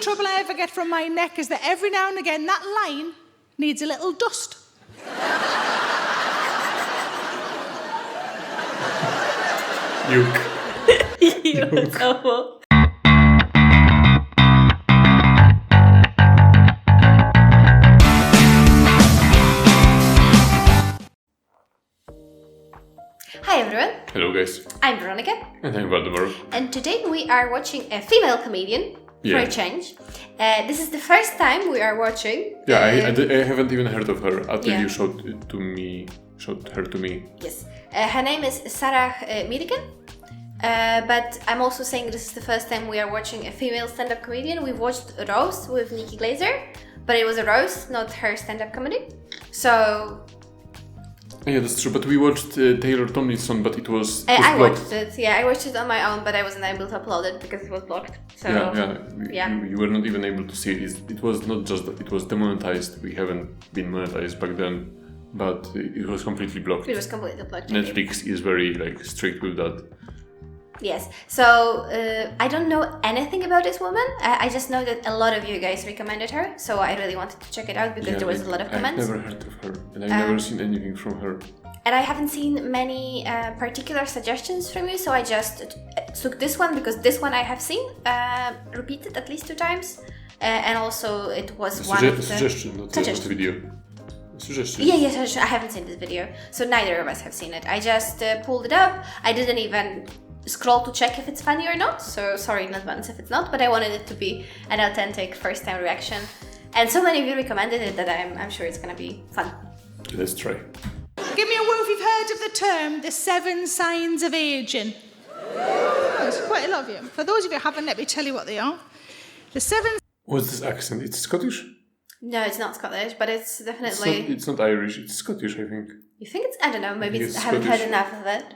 trouble I ever get from my neck is that every now and again that line needs a little dust. Yuck. That's awful. Hi everyone, Hello guys. I'm Weronika, And I'm Waldemar. and today we are watching a female comedian for a change. This is the first time we are watching. Yeah, I haven't even heard of her until Yeah. you showed her to me. Yes, her name is Sarah Millican. But I'm also saying this is the first time we are watching a female stand-up comedian. We've watched Rose with Nikki Glaser, but it was a Rose, not her stand-up comedy. So Yeah, that's true. But we watched Taylor Tomlinson, but it was I blocked. watched it. Yeah, I watched it on my own, but I wasn't able to upload it because it was blocked. So You were not even able to see it. It was not just that it was demonetized. We haven't been monetized back then, but it was completely blocked. it was completely blocked. Netflix is very strict with that. Yes. So I don't know anything about this woman. I just know that a lot of you guys recommended her. So I really wanted to check it out because there was a lot of comments. I've never heard of her, and I've never seen anything from her. And I haven't seen many particular suggestions from you, so I just took this one because this one I have seen repeated at least 2 times, and also it was one of the suggestion, not a video. Suggestion. Yeah, I haven't seen this video, so neither of us have seen it. I just pulled it up. I didn't even scroll to check if it's funny or not, so sorry in advance if it's not, but I wanted it to be an authentic first-time reaction. And so many of you recommended it that I'm sure it's gonna be fun. Let's try. Give me a word if you've heard of the term, the 7 signs of aging. There's quite a lot of you. For those of you who haven't, let me tell you what they are. The 7... What's this accent? It's Scottish? No, it's not Scottish, but it's definitely... It's not Irish, it's Scottish, I think. You think it's... I don't know, maybe It's I haven't Scottish. heard enough of it.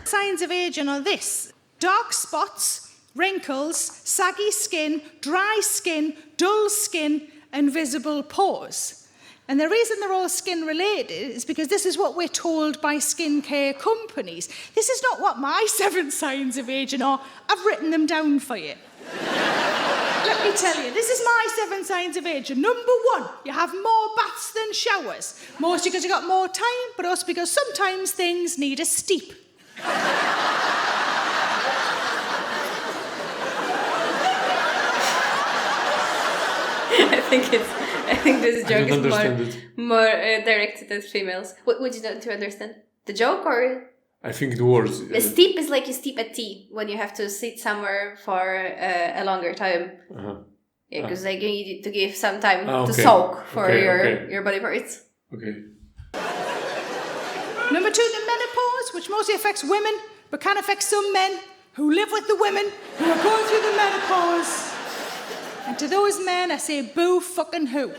Signs of aging are this: dark spots, wrinkles, saggy skin, dry skin, dull skin, and visible pores. And the reason they're all skin related is because this is what we're told by skincare companies. This is not what my 7 signs of aging are. I've written them down for you. Let me tell you, this is my 7 signs of aging. Number 1, you have more baths than showers. Mostly because you've got more time, but also because sometimes things need a steep. I think this joke don't is understand more directed at females. What would you know to understand? The joke or... I think the words... A steep is like you steep a tea when you have to sit somewhere for a longer time. Uh-huh. Yeah, because like you need to give some time to okay. soak for Okay. your body parts. Okay. Number 2, the menopause, which mostly affects women, but can affect some men who live with the women who are going through the menopause. And to those men, I say, boo fucking who.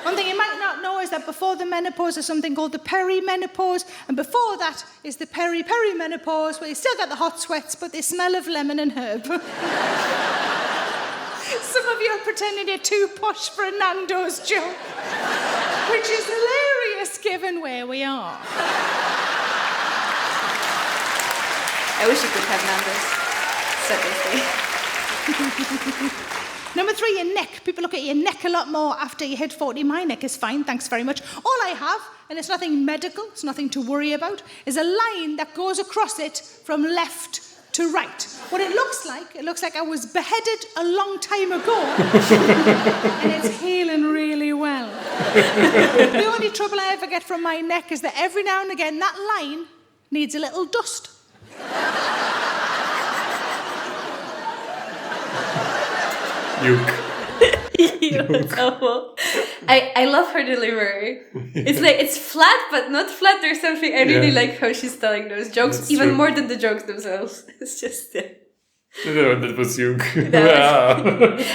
One thing you might not know is that before the menopause is something called the perimenopause, and before that is the perimenopause, where you still get the hot sweats, but they smell of lemon and herb. Some of you are pretending you're too posh for a Nando's joke, which is hilarious given where we are. I wish you could have numbers. Seriously. Number 3, your neck. People look at your neck a lot more after you hit 40. My neck is fine, thanks very much. All I have, and it's nothing medical, it's nothing to worry about, is a line that goes across it from left to right. What it looks like I was beheaded a long time ago, and it's healing really well. The only trouble I ever get from my neck is that every now and again that line needs a little dust. Yuck. That's awful. I love her delivery. It's like it's flat but not flat. There's something I really like how she's telling those jokes, That's even true. more than the jokes themselves. It's just No, that was yuck.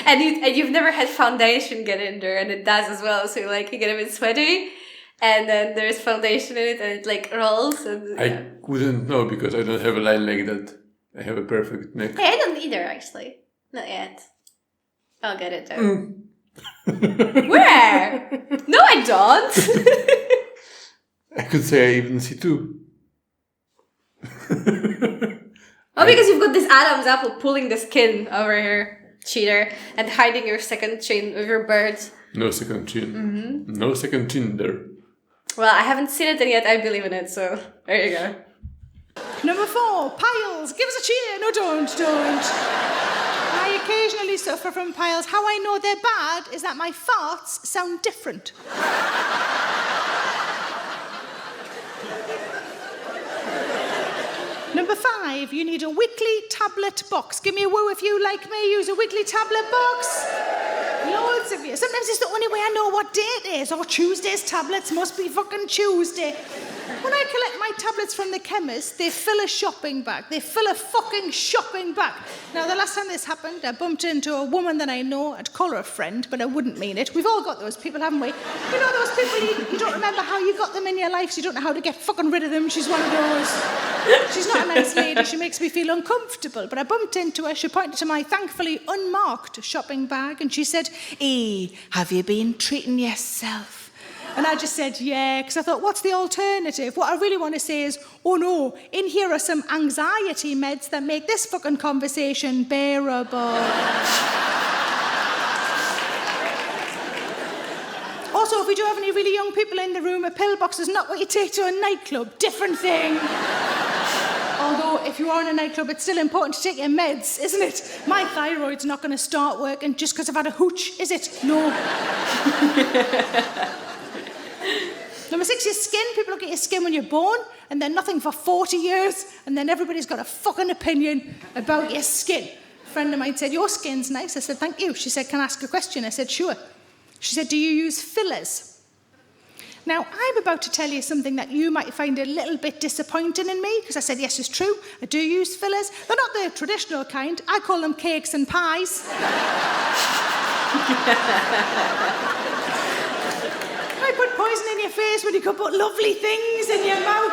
and you've never had foundation get in there, and it does as well. So you get a bit sweaty, and then there's foundation in it, and it like rolls. And I wouldn't know because I don't have a line like that. I have a perfect neck. Hey, I don't either actually. Not yet. I'll get it though. Where? No, I don't. I could say I even see 2. Oh, because you've got this Adam's apple pulling the skin over here, cheater, and hiding your second chin with your birds. No second chin. No second chin there. Well, I haven't seen it yet. I believe in it, so there you go. Number 4, piles. Give us a cheer. No, don't. I occasionally suffer from piles. How I know they're bad is that my farts sound different. Number 5, you need a weekly tablet box. Give me a woo if you, like me, use a weekly tablet box. Loads of you. Sometimes it's the only way I know what day it is. Or Tuesday's tablets must be fucking Tuesday. When I collect my tablets from the chemist, they fill a shopping bag. They fill a fucking shopping bag. Now, the last time this happened, I bumped into a woman that I know. I'd call her a friend, but I wouldn't mean it. We've all got those people, haven't we? You know those people, you don't remember how you got them in your life, so you don't know how to get fucking rid of them. She's one of those. She's not a nice lady. She makes me feel uncomfortable. But I bumped into her. She pointed to my thankfully unmarked shopping bag, and she said, have you been treating yourself? And I just said, yeah, because I thought, what's the alternative? What I really want to say is, oh no, in here are some anxiety meds that make this fucking conversation bearable. Also, if we do have any really young people in the room, a pillbox is not what you take to a nightclub. Different thing. Although, if you are in a nightclub, it's still important to take your meds, isn't it? My thyroid's not going to start working just because I've had a hooch, is it? No. Number 6, your skin. People look at your skin when you're born, and then nothing for 40 years, and then everybody's got a fucking opinion about your skin. A friend of mine said, your skin's nice. I said, thank you. She said, can I ask a question? I said, sure. She said, do you use fillers? Now, I'm about to tell you something that you might find a little bit disappointing in me, because I said, yes, it's true, I do use fillers. They're not the traditional kind. I call them cakes and pies. I put poison in your face when you could put lovely things in your mouth.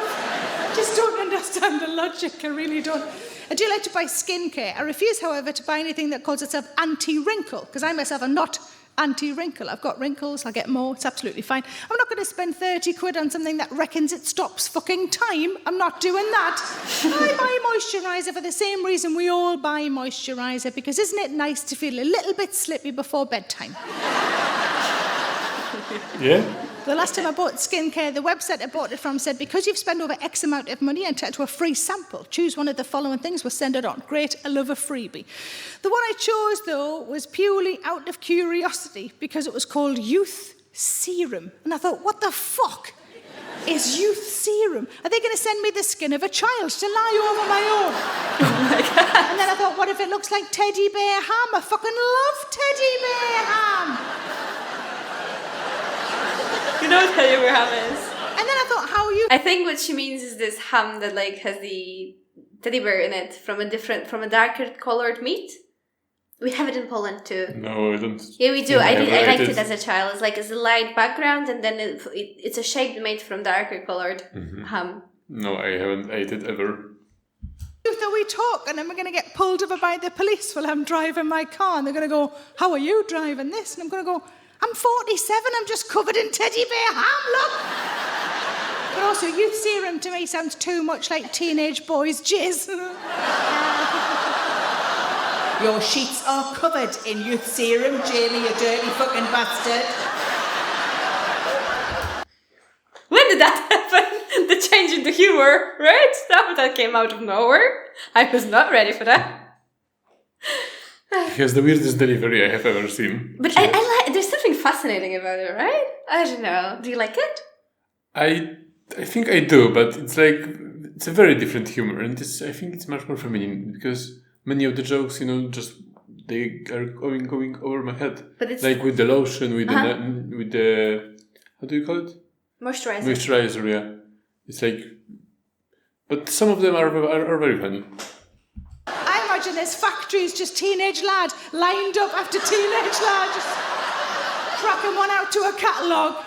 Just don't understand the logic, I really don't. I do like to buy skincare. I refuse, however, to buy anything that calls itself anti-wrinkle, because I myself am not anti-wrinkle. I've got wrinkles, I'll get more, it's absolutely fine. I'm not going to spend 30 quid on something that reckons it stops fucking time. I'm not doing that. I buy moisturiser for the same reason we all buy moisturiser, because isn't it nice to feel a little bit slippy before bedtime? Yeah? The last time I bought skincare, the website I bought it from said, because you've spent over X amount of money entitled to a free sample, choose one of the following things, we'll send it on. Great, I love a freebie. The one I chose, though, was purely out of curiosity because it was called Youth Serum. And I thought, what the fuck is Youth Serum? Are they going to send me the skin of a child to lie over my own? Oh my God. And then I thought, what if it looks like teddy bear ham? I fucking love teddy bear ham. You know what teddy bear ham is. And then I thought, how you... I think what she means is this ham that like has the teddy bear in it from a darker colored meat. We have it in Poland too. No, I don't. Yeah, we do. I liked it it as a child. It's a light background, and then it's a shape made from darker colored ham. No, I haven't ate it ever. That we talk, and then we're going to get pulled over by the police while I'm driving my car, and they're going to go, how are you driving this? And I'm going to go, I'm 47, I'm just covered in teddy bear ham, look! But also, Youth Serum to me sounds too much like teenage boys' jizz. Your sheets are covered in Youth Serum, Jamie, you dirty fucking bastard. When did that happen? The change in the humor, right? That came out of nowhere. I was not ready for that. He has the weirdest delivery I have ever seen. But I like. There's something fascinating about it, right? I don't know. Do you like it? I think I do, but it's a very different humor, and I think it's much more feminine because many of the jokes, just they are going over my head. But it's like with the lotion, with the how do you call it? Moisturizer. Moisturizer, yeah. It's like, but some of them are very funny. I imagine there's factories, just teenage lad lined up after teenage lad, just cracking one out to a catalogue.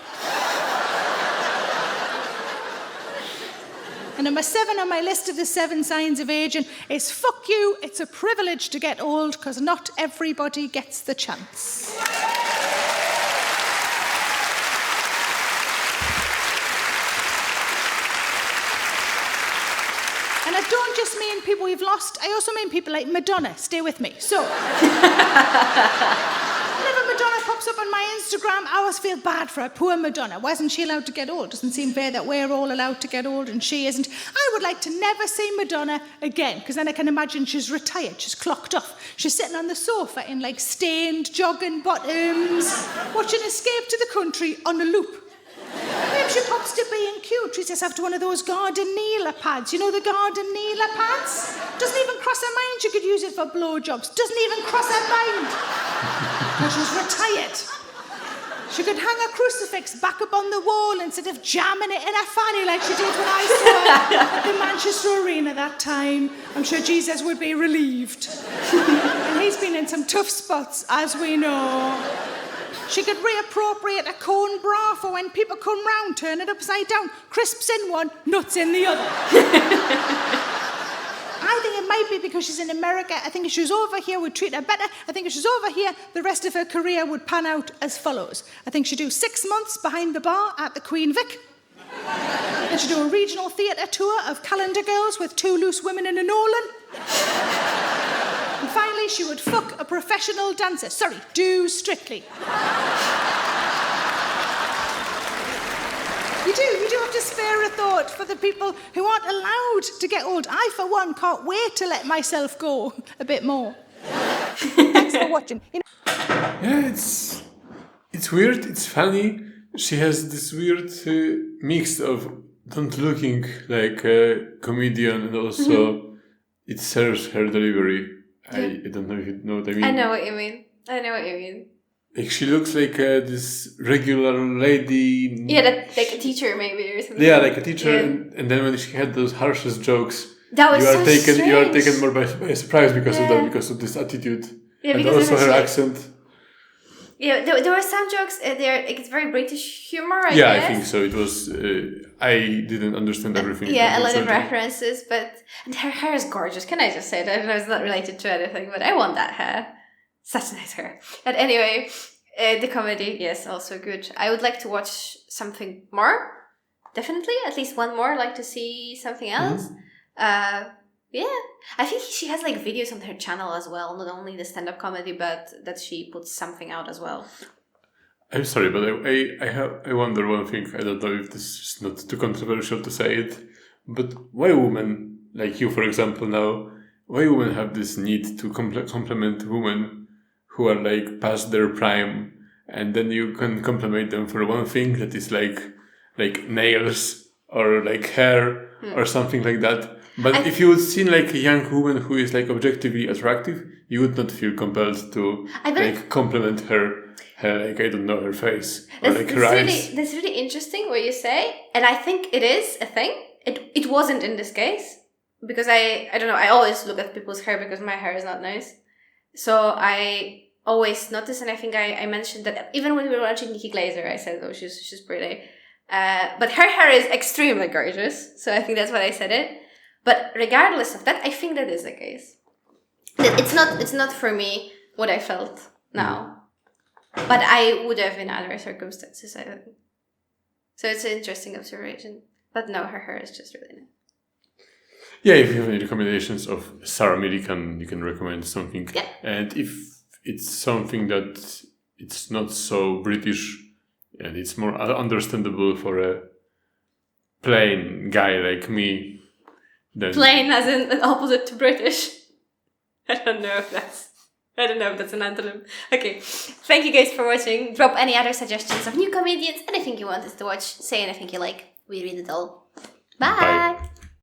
And number 7 on my list of the 7 signs of aging is fuck you, it's a privilege to get old because not everybody gets the chance. And I don't just mean people we've lost. I also mean people like Madonna. Stay with me. So, whenever Madonna pops up on my Instagram, I always feel bad for her. Poor Madonna. Why isn't she allowed to get old? Doesn't seem fair that we're all allowed to get old and she isn't. I would like to never see Madonna again, because then I can imagine she's retired, she's clocked off. She's sitting on the sofa in like stained jogging bottoms, watching Escape to the Country on a loop. Maybe she pops to being cute, treats herself to one of those garden kneeler pads. You know the garden kneeler pads? Doesn't even cross her mind she could use it for blowjobs. Doesn't even cross her mind. Because she's retired. She could hang a crucifix back up on the wall instead of jamming it in her fanny like she did when I saw her at the Manchester Arena that time. I'm sure Jesus would be relieved. And he's been in some tough spots, as we know. She could reappropriate a cone bra for when people come round, turn it upside down, crisps in one, nuts in the other. I think it might be because she's in America. I think if she was over here, we'd treat her better. I think if she's over here, the rest of her career would pan out as follows. I think she'd do 6 months behind the bar at the Queen Vic. Then she'd do a regional theatre tour of Calendar Girls with 2 loose women in a Nolan. And finally, she would fuck a professional dancer. Sorry, do Strictly. You do have to spare a thought for the people who aren't allowed to get old. I, for one, can't wait to let myself go a bit more. Thanks for watching. Yeah, it's weird, it's funny. She has this weird mix of not looking like a comedian and also it serves her delivery. I don't know if you know what I mean. I know what you mean. Like she looks like this regular lady. Yeah, like a teacher maybe or something. Yeah, like a teacher. Yeah. And then when she had those harshest jokes, that was you are taken more by surprise because of that, because of this attitude. Yeah, and because also her accent. Yeah, there were some jokes. It's very British humor. I guess. I think so. It was. I didn't understand everything. Yeah, a lot of references, and her hair is gorgeous. Can I just say that? I know it's not related to anything, but I want that hair. Such nice hair. But anyway, the comedy, yes, also good. I would like to watch something more. Definitely, at least one more. I'd like to see something else. Yeah, I think she has like videos on her channel as well, not only the stand-up comedy, but that she puts something out as well. I'm sorry, but I wonder one thing. I don't know if this is not too controversial to say it, but why women, like you, for example, now, why women have this need to compliment women who are like past their prime, and then you can compliment them for one thing that is like nails or like hair or something like that. But if you would see like a young woman who is like objectively attractive, you would not feel compelled to like compliment her like, I don't know, her face or like her eyes. That's really interesting what you say, and I think it is a thing. It wasn't in this case because I don't know. I always look at people's hair because my hair is not nice, so I always notice. And I think I mentioned that even when we were watching Nikki Glaser, I said, "Oh, she's pretty," but her hair is extremely gorgeous. So I think that's why I said it. But regardless of that, I think that is the case. It's not for me what I felt now. But I would have in other circumstances, I think. So it's an interesting observation. But no, her hair is just really nice. Yeah, if you have any recommendations of Sarah Millican, you can recommend something. Yeah. And if it's something that it's not so British and it's more understandable for a plain guy like me, then... Plain as in an opposite to British? I don't know if that's an antonym. Okay. Thank you guys for watching. Drop any other suggestions of new comedians, anything you want us to watch, say anything you like. We read it all. Bye.